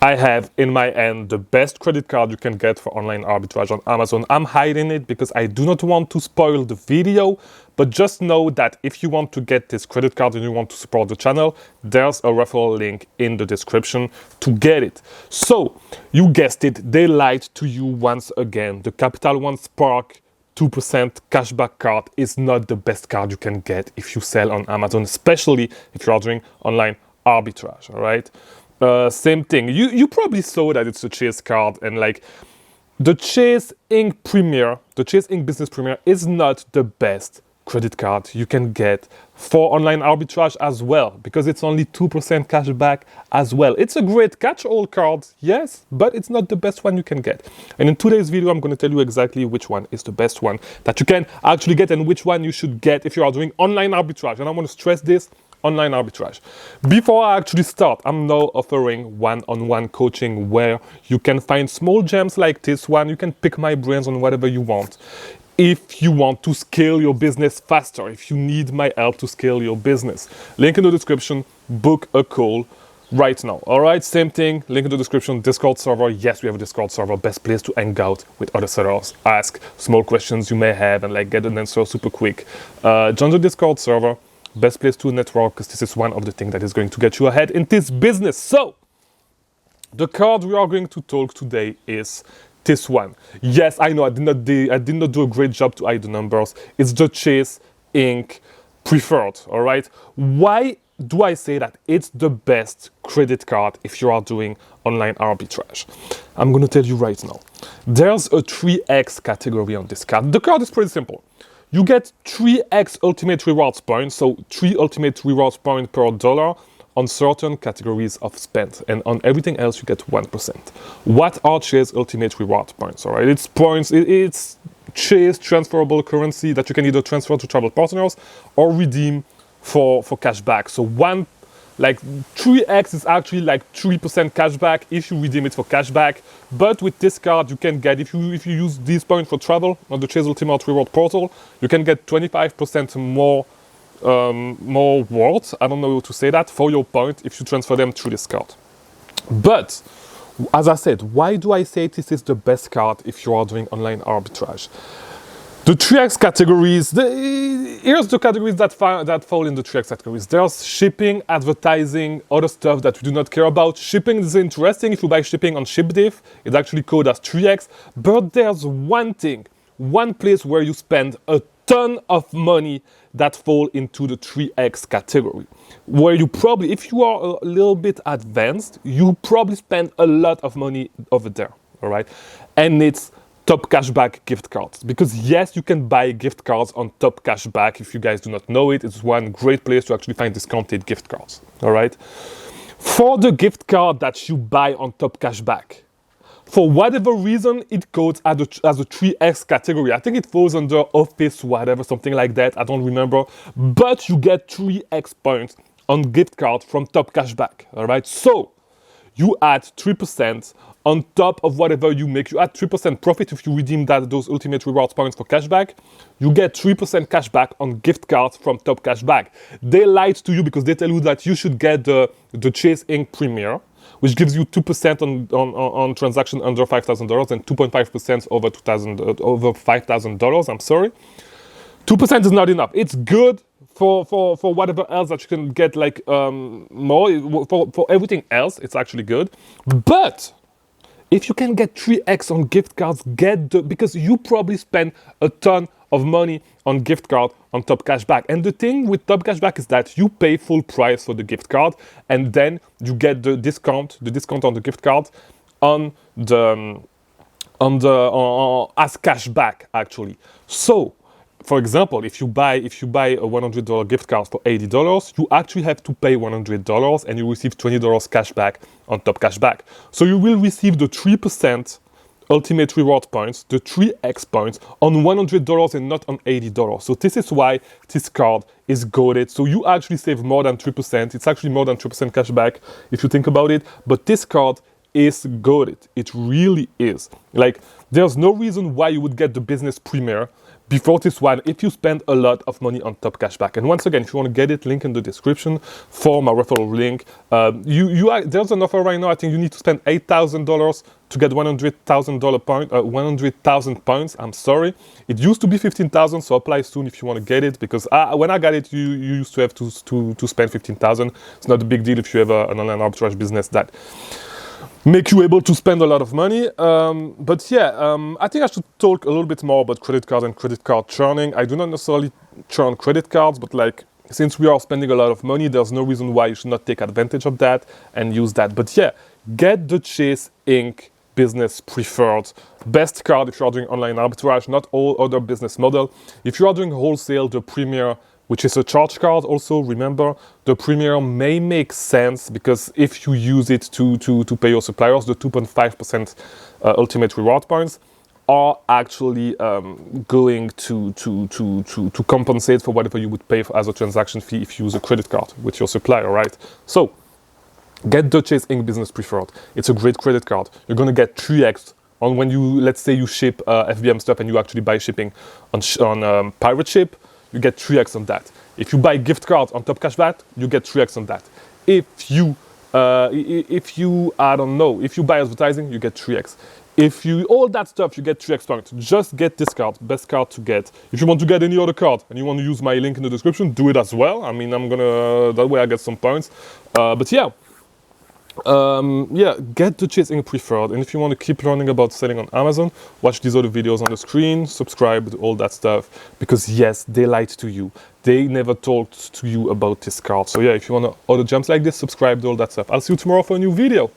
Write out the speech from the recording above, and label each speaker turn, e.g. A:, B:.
A: I have in my hand the best credit card you can get for online arbitrage on Amazon. I'm hiding it because I do not want to spoil the video, but just know that if you want to get this credit card and you want to support the channel, there's a referral link in the description to get it. So, you guessed it, they lied to you once again. The Capital One Spark 2% cashback card is not the best card you can get if you sell on Amazon, especially if you are doing online arbitrage, all right? Same thing. You probably saw that it's a Chase card, and like the Chase Inc. Premier, the Chase Inc. Business Premier is not the best credit card you can get for online arbitrage as well, because it's only 2% cashback as well. It's a great catch-all card, yes, but it's not the best one you can get. And in today's video, I'm going to tell you exactly which one is the best one that you can actually get and which one you should get if you are doing online arbitrage. And I want to stress this. Online arbitrage. Before I actually start, I'm now offering one-on-one coaching where you can find small gems like this one. You can pick my brains on whatever you want. If you want to scale your business faster, if you need my help to scale your business, link in the description, book a call right now. All right, same thing, link in the description, Discord server. Yes, we have a Discord server, best place to hang out with other sellers, ask small questions you may have and like get an answer super quick. Join the Discord server. Best place to network, because this is one of the things that is going to get you ahead in this business. So, the card we are going to talk today is this one. Yes, I know I did not do a great job to hide the numbers. It's the Chase Inc. Preferred, all right? Why do I say that it's the best credit card if you are doing online arbitrage? I'm going to tell you right now. There's a 3x category on this card. The card is pretty simple. You get 3x ultimate rewards points, so 3 ultimate rewards points per dollar on certain categories of spend, and on everything else you get 1%. What are Chase ultimate reward points? All right, it's points. It's Chase transferable currency that you can either transfer to travel partners or redeem for cashback. So 3x is actually like 3% cashback if you redeem it for cashback. But with this card, you can get, if you use these points for travel on the Chase Ultimate Reward portal, you can get 25% more worth, I don't know how to say that, for your point if you transfer them through this card. But, as I said, why do I say this is the best card if you are doing online arbitrage? The 3x categories, here's the categories that fall in the 3x categories. There's shipping, advertising, other stuff that we do not care about. Shipping is interesting. If you buy shipping on ShipDiff, it's actually coded as 3x. But there's one thing, one place where you spend a ton of money that fall into the 3x category. Where you probably, if you are a little bit advanced, you probably spend a lot of money over there, all right? And it's Top Cashback gift cards. Because yes, you can buy gift cards on Top Cashback. If you guys do not know it, it's one great place to actually find discounted gift cards. All right. For the gift card that you buy on Top Cashback, for whatever reason, it codes as a 3x category. I think it falls under office, whatever, something like that. I don't remember. But you get 3x points on gift card from Top Cashback. All right. So you add 3% on top of whatever you make. You add 3% profit if you redeem those ultimate rewards points for cashback. You get 3% cashback on gift cards from Top Cashback. They lied to you because they tell you that you should get the Chase Inc. Premier, which gives you 2% on transaction under $5,000 and 2.5% over $5,000. I'm sorry. 2% is not enough. It's good for whatever else that you can get, like more. For everything else, it's actually good. But if you can get 3x on gift cards, because you probably spend a ton of money on gift card on Top Cashback. And the thing with Top Cashback is that you pay full price for the gift card, and then you get the discount on the gift card as cashback actually. So, for example, if you buy a $100 gift card for $80, you actually have to pay $100 and you receive $20 cash back on Top Cashback. So you will receive the 3% ultimate reward points, the 3x points on $100 and not on $80. So this is why this card is goated. So you actually save more than 3%. It's actually more than 3% cash back if you think about it. But this card is goated. It really is. Like, there's no reason why you would get the business premier, before this one, if you spend a lot of money on top cashback. And once again, if you want to get it, link in the description for my referral link. There's an offer right now. I think you need to spend $8,000 to get $100,000 points. I'm sorry. It used to be 15,000, so apply soon if you want to get it, because when I got it, you used to have to spend 15,000. It's not a big deal if you have an online arbitrage business that make you able to spend a lot of money. But yeah, I think I should talk a little bit more about credit cards and credit card churning. I do not necessarily churn credit cards, but like, since we are spending a lot of money, there's no reason why you should not take advantage of that and use that. But yeah, get the Chase Inc. Business Preferred best card if you are doing online arbitrage, not all other business model. If you are doing wholesale, the Premier, which is a charge card, also remember the Premier may make sense, because if you use it to pay your suppliers, the 2.5% ultimate reward points are actually going to compensate for whatever you would pay for as a transaction fee if you use a credit card with your supplier, right? So get the Chase Inc. Business Preferred. It's a great credit card. You're going to get 3x on when you, let's say you ship FBM stuff and you actually buy shipping on Pirate Ship, you get 3x on that. If you buy gift cards on Top Cashback, you get 3x on that. If you I don't know, if you buy advertising, you get 3x. If you, all that stuff, you get 3x points. Just get this card, best card to get. If you want to get any other card and you want to use my link in the description, do it as well. I mean, that way I get some points. But yeah, get the Chase Inc. Preferred. And if you want to keep learning about selling on Amazon, watch these other videos on the screen, subscribe, all that stuff, because yes, they lied to you. They never talked to you about this card. So yeah, if you want other gems like this, subscribe to all that stuff. I'll see you tomorrow for a new video.